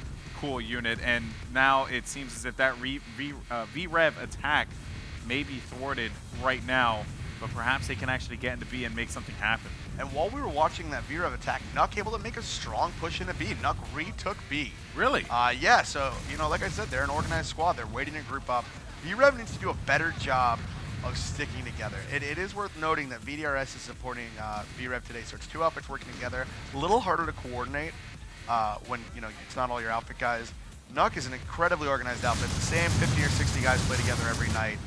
unit. And now it seems as if that V-Rev attack may be thwarted right now, but perhaps they can actually get into B and make something happen. And while we were watching that V-Rev attack, Nuck able to make a strong push into B. Nuck retook B. Really? Yeah, so, you know, like I said, they're an organized squad. They're waiting to group up. V-Rev needs to do a better job of sticking together. It is worth noting that VDRS is supporting V-Rev today, so it's 2 outfits working together. A little harder to coordinate when, you know, it's not all your outfit guys. Nuck is an incredibly organized outfit. The same 50 or 60 guys play together every night.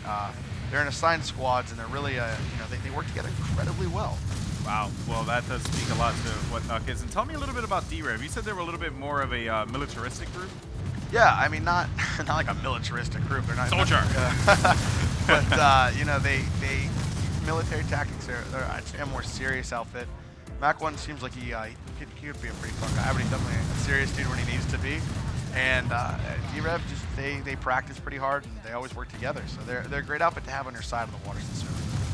They're in assigned squads, and they're really, you know, they work together incredibly well. Wow. Well, that does speak a lot to what Nuck is. And tell me a little bit about D-Rev. You said they were a little bit more of a militaristic group? Yeah, I mean, not like a militaristic group. They're not Soldier. But you know, they military tactics. They're a more serious outfit. Mac 1 seems like he could be a pretty fun guy, but he's definitely a serious dude when he needs to be. And D-Rev just they practice pretty hard, and they always work together. So they're a great outfit to have on your side of the water system.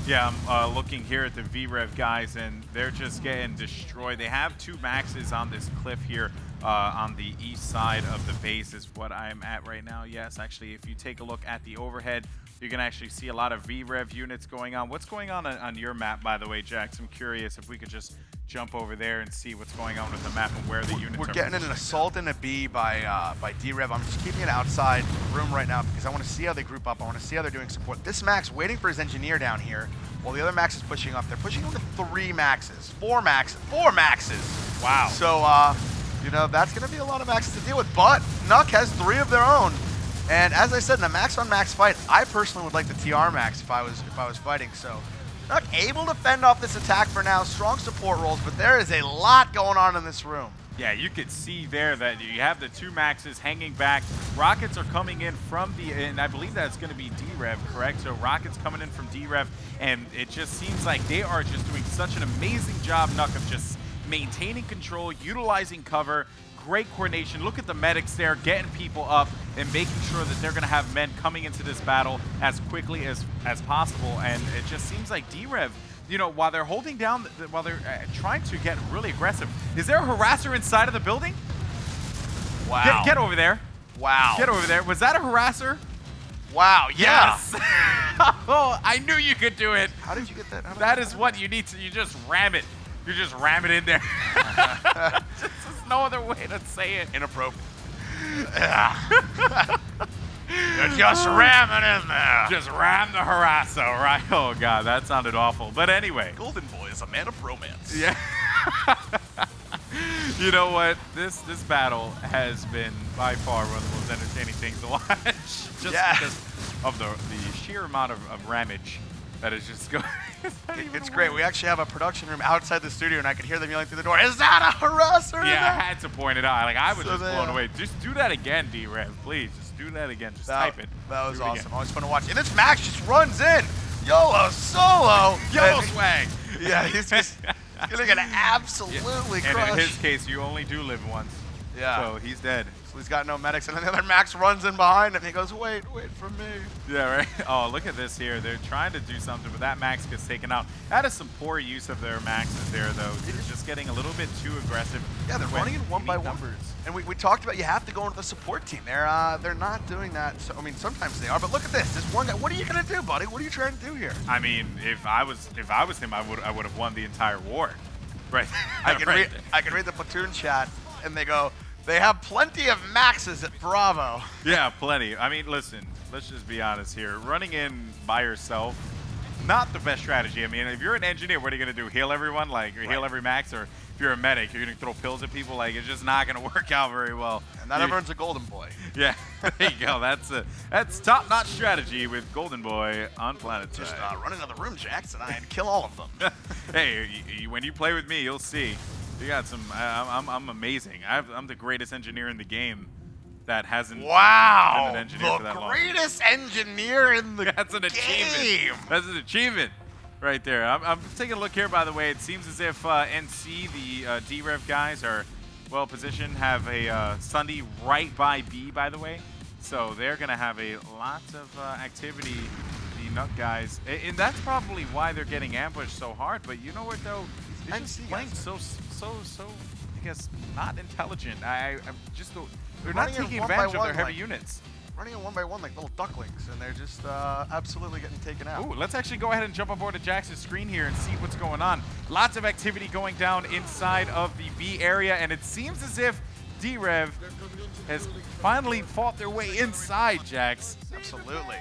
Yeah, I'm looking here at the V-Rev guys, and they're just getting destroyed. They have 2 Maxes on this cliff here on the east side of the base is what I'm at right now. Yes, actually, if you take a look at the overhead, you can actually see a lot of V-Rev units going on. What's going on your map, by the way, Jax? I'm curious if we could just jump over there and see what's going on with the map and where the units are. We're getting an assault in a B by D-Rev. I'm just keeping it outside the room right now because I want to see how they group up. I want to see how they're doing support. This Max waiting for his engineer down here while the other Max is pushing up. They're pushing up to 3 Maxes. 4 Maxes. 4 Maxes! Wow. So You know, that's going to be a lot of maxes to deal with, but Nuck has 3 of their own. And as I said, in a max-on-max fight, I personally would like the TR max if I was fighting. So Nuck able to fend off this attack for now. Strong support rolls, but there is a lot going on in this room. Yeah, you could see there that you have the 2 maxes hanging back. Rockets are coming in from the, and I believe that's going to be D-Rev, correct? So Rockets coming in from D-Rev, and it just seems like they are just doing such an amazing job, Nuck, of just maintaining control, utilizing cover, great coordination. Look at the medics there, getting people up and making sure that they're going to have men coming into this battle as quickly as possible. And it just seems like D-Rev, you know, while they're holding down, while they're trying to get really aggressive. Is there a harasser inside of the building? Wow. Get over there. Wow. Get over there. Was that a harasser? Wow, yeah. Yes. Oh, I knew you could do it. How did you get that? That is what you need to, you just ram it. You just ram it in there. There's no other way to say it. Inappropriate. You're just ramming in there. Just ram the harasser, right? Oh, God, that sounded awful. But anyway. Golden Boy is a man of romance. Yeah. You know what? This battle has been by far one of the most entertaining things to watch. Just because of the sheer amount of ramage that is just going. It's great. We actually have a production room outside the studio, and I could hear them yelling through the door, "Is that a harasser?" Yeah, I had to point it out. Like, I was So just they, blown away. Just do that again, D-Rev, please. Just do that again. Just type it. That was Do it awesome. again. Always fun to watch. And this Max just runs in. YOLO solo. YOLO And- swag. Yeah, he's just gonna get absolutely And crushed. in his case, you only do live once. Yeah. So he's dead. So he's got no medics, and then the other Max runs in behind him. He goes, wait for me. Yeah, right? Oh, look at this here. They're trying to do something, but that Max gets taken out. That is some poor use of their Maxes there, though. They're just getting a little bit too aggressive. Yeah, they're when running in one you by need one. numbers. And we talked about you have to go into the support team. They're not doing that. So, I mean, sometimes they are, but look at this. This one guy. What are you gonna do, buddy? What are you trying to do here? I mean, if I was him, I would have won the entire war. Right. I can read the platoon chat, and they go, they have plenty of Maxes at Bravo. Yeah, plenty. I mean, listen, let's just be honest here. Running in by yourself, not the best strategy. I mean, if you're an engineer, what are you going to do? Heal everyone? Like, or heal every Max? Or if you're a medic, you're going to throw pills at people? Like, it's just not going to work out very well. And not everyone's a Golden Boy. Yeah, there you go. That's top-notch strategy with Golden Boy on PlanetSide. Just run into the room, Jackson, and kill all of them. Hey, when you play with me, you'll see. You got some. I'm amazing. I'm the greatest engineer in the game that hasn't been an engineer for that long. The greatest engineer in the That's an game. achievement. That's an achievement right there. I'm taking a look here, by the way. It seems as if NC, the D-Rev guys, are well positioned, have a Sunday right by B, by the way. So they're going to have a lot of activity, the Nut guys. And that's probably why they're getting ambushed so hard. But you know what, though? They're just playing so, I guess, not intelligent. They're not taking advantage of their heavy units. Running in one by one like little ducklings, and they're just absolutely getting taken out. Ooh, let's actually go ahead and jump aboard to Jax's screen here and see what's going on. Lots of activity going down inside of the B area, and it seems as if D-Rev has finally fought their way inside, Jax. Absolutely.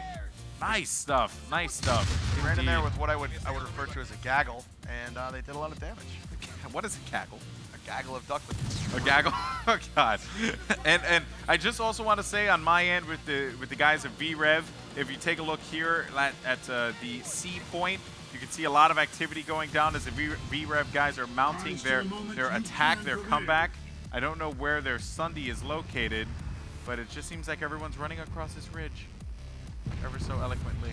Nice stuff. Nice stuff. He ran in there with what I would refer to as a gaggle, and they did a lot of damage. What is a gaggle? A gaggle of ducklings. A gaggle? Oh, God. And I just also want to say on my end with the guys of V-Rev, if you take a look here at the C point, you can see a lot of activity going down as the V-Rev guys are mounting their attack, their comeback. I don't know where their Sunday is located, but it just seems like everyone's running across this ridge ever so eloquently.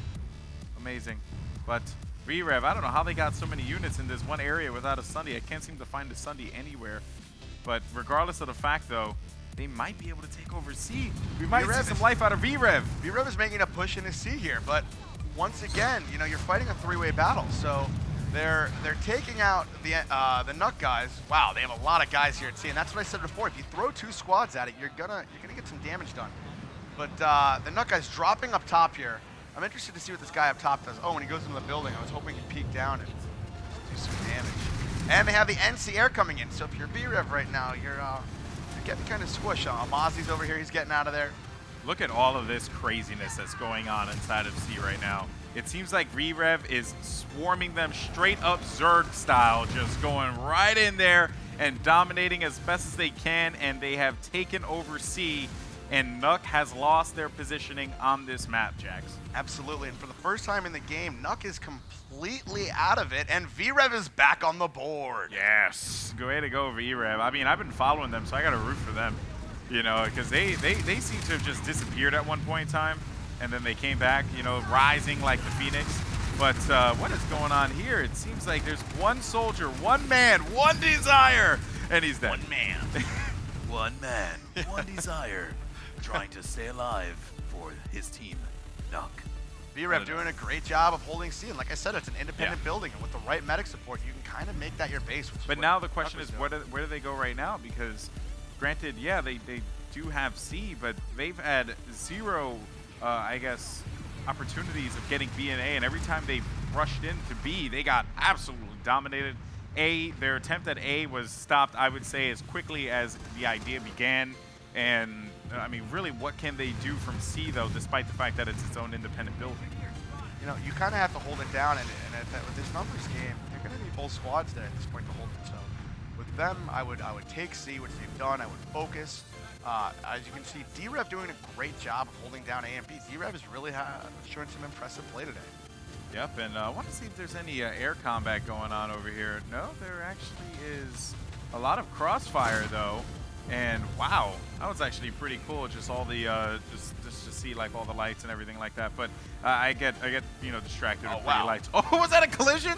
Amazing. But V-Rev, I don't know how they got so many units in this one area without a Sunday. I can't seem to find a Sunday anywhere. But regardless of the fact, though, they might be able to take over C. We might see some life out of V-Rev. V-Rev is making a push into C here, but once again, you know, you're fighting a three-way battle, so they're taking out the Nut guys. Wow, they have a lot of guys here at C, and that's what I said before. If you throw 2 squads at it, you're gonna get some damage done. But the Nut guy's dropping up top here. I'm interested to see what this guy up top does. Oh, when he goes into the building, I was hoping he'd peek down and do some damage. And they have the NC air coming in, so if you're V-Rev right now, you're getting kind of squish. Amazi's over here, he's getting out of there. Look at all of this craziness that's going on inside of C right now. It seems like V-Rev is swarming them straight up Zerg style, just going right in there and dominating as best as they can, and they have taken over C, and Nuck has lost their positioning on this map, Jax. Absolutely, and for the first time in the game, Nuck is completely out of it, and VRev is back on the board. Yes, good way to go, VRev. I mean, I've been following them, so I got to root for them, you know, because they seem to have just disappeared at one point in time, and then they came back, you know, rising like the Phoenix. But what is going on here? It seems like there's one soldier, one man, one desire, and he's dead. One man, one desire, trying to stay alive for his team, Nuck. VRev doing a great job of holding C, and like I said, it's an independent building, and with the right medic support, you can kind of make that your base. But now the question is, where do they go right now? Because, granted, yeah, they do have C, but they've had zero, I guess, opportunities of getting B and A, and every time they rushed into B, they got absolutely dominated. Their attempt at A was stopped, I would say, as quickly as the idea began. And, I mean, really, what can they do from C, though, despite the fact that it's its own independent building? You know, you kind of have to hold it down, and with this numbers game, you're going to need both squads there at this point to hold it. So with them, I would take C, which they've done. I would focus. As you can see, DRev doing a great job of holding down A and B. DRev is really showing some impressive play today. Yep, and I want to see if there's any air combat going on over here. No, there actually is a lot of crossfire, though. And wow, that was actually pretty cool. Just all the just to see like all the lights and everything like that. But I get you know distracted with pretty lights. Oh, was that a collision?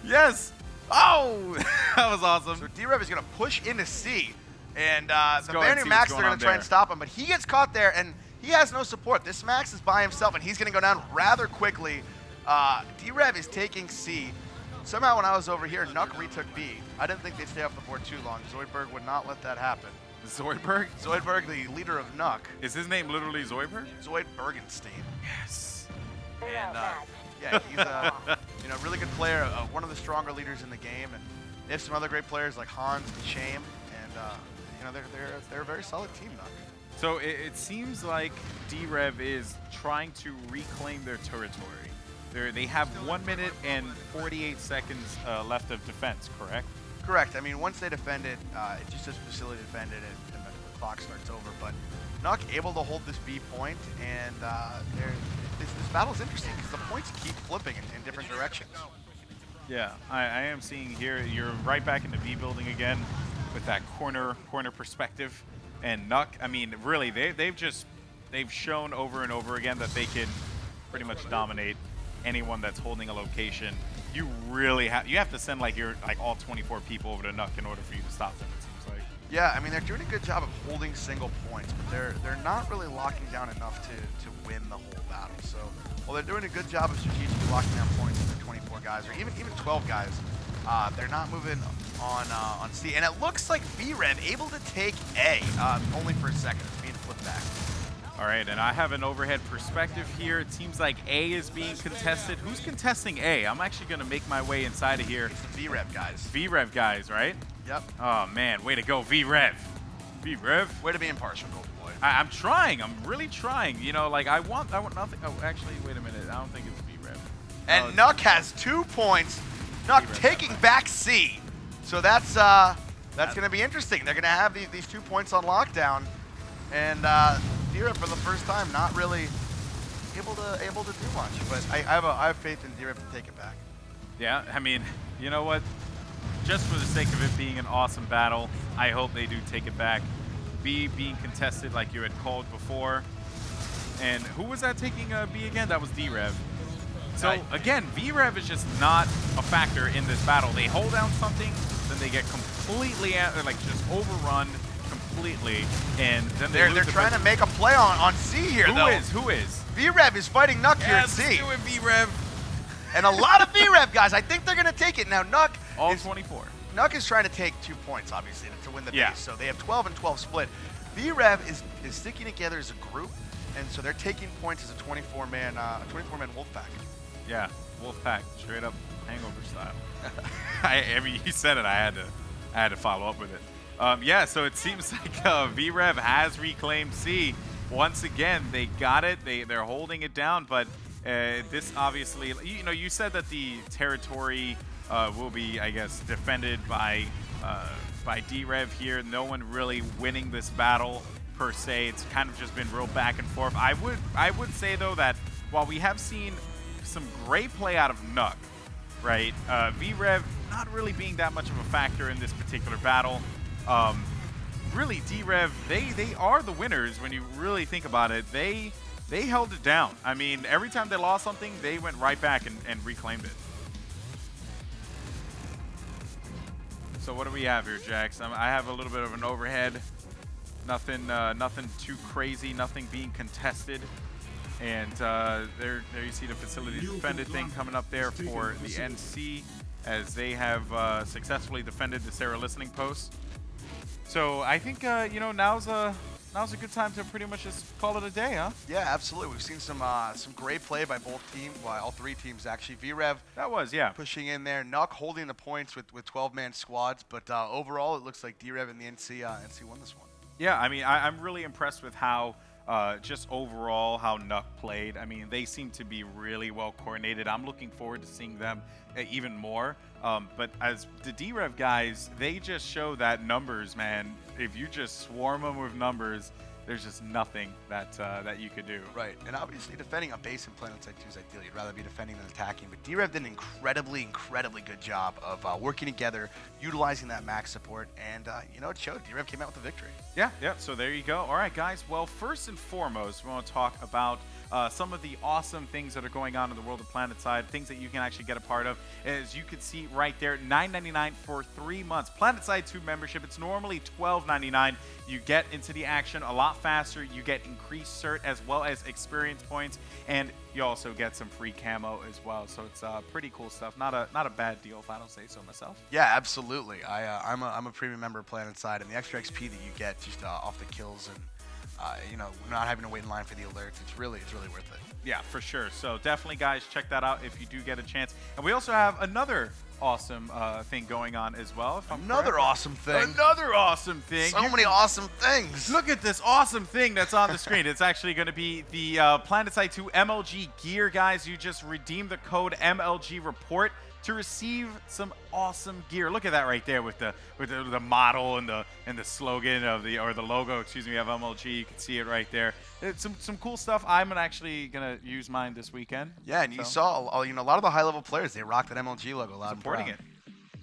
Yes. Oh, that was awesome. So DRev is going to push into C, and the go and Banner see Max what's they're going going on to try and there. stop him, but he gets caught there, and he has no support. This Max is by himself, and he's going to go down rather quickly. DRev is taking C. Somehow when I was over here, Nuck retook B. I didn't think they'd stay off the board too long. Zoidberg would not let that happen. Zoidberg? Zoidberg, the leader of Nuck. Is his name literally Zoidberg? Zoidbergenstein. Yes. And yeah, he's a really good player, one of the stronger leaders in the game, and they have some other great players like Hans and Shame, and they're a very solid team, Nuck. So it seems like DRev is trying to reclaim their territory. They have 1 minute and 48 seconds left of defense, correct? Correct. I mean, once they defend it, it just says facility defended, and the clock starts over. But Nuck able to hold this B point, and this battle's interesting because the points keep flipping in different directions. Yeah, I am seeing here, you're right back in the B building again with that corner perspective. And Nuck, I mean, really, they've shown over and over again that they can pretty much dominate anyone that's holding a location. You really have to send like all 24 people over to Nuck in order for you to stop them, it seems like. Yeah, I mean, they're doing a good job of holding single points, but they're not really locking down enough to win the whole battle. So while they're doing a good job of strategically locking down points with their 24 guys, or even 12 guys, they're not moving on C. And it looks like VRev able to take A, only for a second. It's being flipped back. All right, and I have an overhead perspective here. It seems like A is being contested. Who's contesting A? I'm actually going to make my way inside of here. It's the VRev guys. VRev guys, right? Yep. Oh, man, way to go, VRev. VRev. Way to be impartial, Golden Boy. I'm trying. I'm really trying. You know, like, I want nothing. Oh, actually, wait a minute. I don't think it's VRev. And Nuck has 2 points. Nuck taking back C. So that's going to be interesting. They're going to have these 2 points on lockdown. And DRev for the first time not really able to do much. But I have faith in DRev to take it back. Yeah, I mean, you know what? Just for the sake of it being an awesome battle, I hope they do take it back. B being contested like you had called before. And who was that taking B again? That was DRev. So again, VRev is just not a factor in this battle. They hold down something, then they get completely just overrun completely, and then they're trying to make a play on C here. Who is? VRev is fighting Nuck here at C. Let's do it, VRev. And a lot of VRev guys. I think they're going to take it now. Nuck all 24. Nuck is trying to take 2 points, obviously, to win the base. So they have 12 and 12 split. VRev is sticking together as a group, and so they're taking points as a 24-man Wolfpack. Yeah, Wolfpack, straight up Hangover style. I mean, you said it. I had to follow up with it. Yeah, so it seems like VRev has reclaimed C. Once again, they got it. They're holding it down, but this obviously, you said that the territory will be, I guess, defended by by D-Rev here. No one really winning this battle per se. It's kind of just been real back and forth. I would say though that while we have seen some great play out of Nuck, right? V-Rev not really being that much of a factor in this particular battle. Really, D-Rev, they are the winners when you really think about it. They held it down. I mean, every time they lost something, they went right back and reclaimed it. So what do we have here, Jax? I have a little bit of an overhead. Nothing too crazy. Nothing being contested. And there you see the facility defended thing coming up there for the NC as they have successfully defended the Sarah listening post. So I think you know, now's a good time to pretty much just call it a day, huh? Yeah, absolutely. We've seen some great play by both teams, well, all three teams actually. V-Rev pushing in there, Nuck holding the points with 12-man squads, but overall it looks like D-Rev and the NC won this one. Yeah, I mean, I'm really impressed with how just overall how Nuck played. I mean, they seem to be really well coordinated. I'm looking forward to seeing them even more. But as the D-Rev guys, they just show that numbers, man. If you just swarm them with numbers, there's just nothing that that you could do. Right, and obviously defending a base in PlanetSide 2 is ideal. You'd rather be defending than attacking, but D-Rev did an incredibly good job of working together, utilizing that max support, and you know, it showed. D-Rev came out with the victory. Yeah, so there you go. All right, guys. Well, first and foremost, we want to talk about some of the awesome things that are going on in the world of PlanetSide, things that you can actually get a part of. As you can see right there, $9.99 for 3 months. PlanetSide 2 membership, it's normally $12.99. You get into the action a lot faster. You get increased cert as well as experience points, and you also get some free camo as well. So it's pretty cool stuff. Not a bad deal if I don't say so myself. Yeah, absolutely. I'm a premium member of PlanetSide, and the extra XP that you get just off the kills and you know, not having to wait in line for the alerts, it's really worth it. Yeah, for sure. So definitely, guys, check that out if you do get a chance. And we also have another awesome thing going on as well. Another awesome thing. Another awesome thing. So many awesome things. Look at this awesome thing that's on the screen. It's actually going to be the PlanetSide 2 MLG gear, guys. You just redeem the code MLG Report to receive some awesome gear. Look at that right there with the model and the slogan of the logo, excuse me, of MLG. You can see it right there. It's some cool stuff. I'm actually gonna use mine this weekend. Yeah, and you saw you know, a lot of the high-level players, they rocked that MLG logo loud and proud. Supporting it.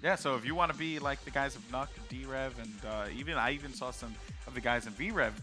Yeah, so if you want to be like the guys of Nuck, D-Rev, and I even saw some of the guys in V-Rev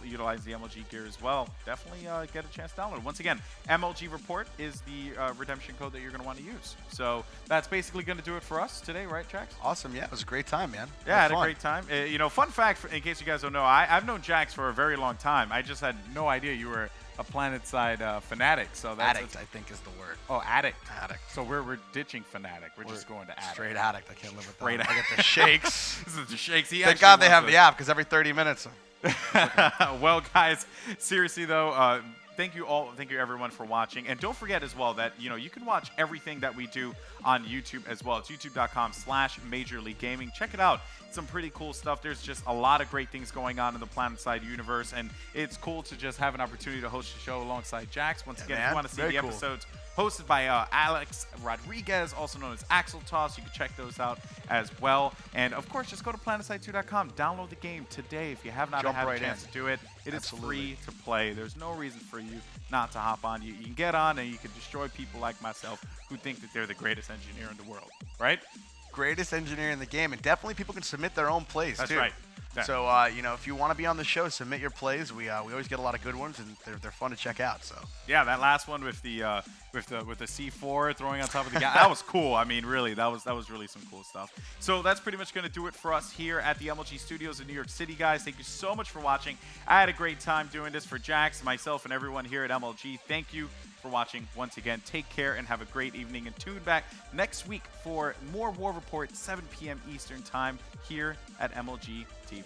utilize the MLG gear as well, definitely get a chance to download it. Once again, MLG Report is the redemption code that you're going to want to use. So that's basically going to do it for us today, right, Jax? Awesome, yeah. It was a great time, man. Yeah, I had a great time. You know, fun fact, in case you guys don't know, I've known Jax for a very long time. I just had no idea you were a PlanetSide fanatic. So that's addict, I think, is the word. Oh, addict. Addict. So we're ditching fanatic. We're just going to addict. Straight addict. I can't live with that. Straight I get the shakes. This is the shakes. Thank God they have the app, because every 30 minutes. Well, guys, seriously though, thank you everyone for watching, and don't forget as well that you can watch everything that we do on YouTube as well. It's youtube.com/Major League Gaming. Check it out. Some pretty cool stuff. There's just a lot of great things going on in the PlanetSide universe, and it's cool to just have an opportunity to host the show alongside Jax. Once again, if you want to see the episodes hosted by Alex Rodriguez, also known as Axel Toss, you can check those out as well. And of course, just go to PlanetSide2.com, download the game today if you have not had a chance to do it. It is free to play. There's no reason for you not to hop on. You can get on and you can destroy people like myself who think that they're the greatest engineer in the world, right? Greatest engineer in the game, and definitely people can submit their own plays too. That's right. Yeah. So if you want to be on the show, submit your plays. We always get a lot of good ones, and they're fun to check out. So yeah, that last one with the C4 throwing on top of the guy, that was cool. I mean, really, that was really some cool stuff. So that's pretty much going to do it for us here at the MLG Studios in New York City, guys. Thank you so much for watching. I had a great time doing this for Jax, myself, and everyone here at MLG. Thank you for watching once again. Take care and have a great evening, and tune back next week for more War Report, 7 p.m. Eastern time here at MLG TV.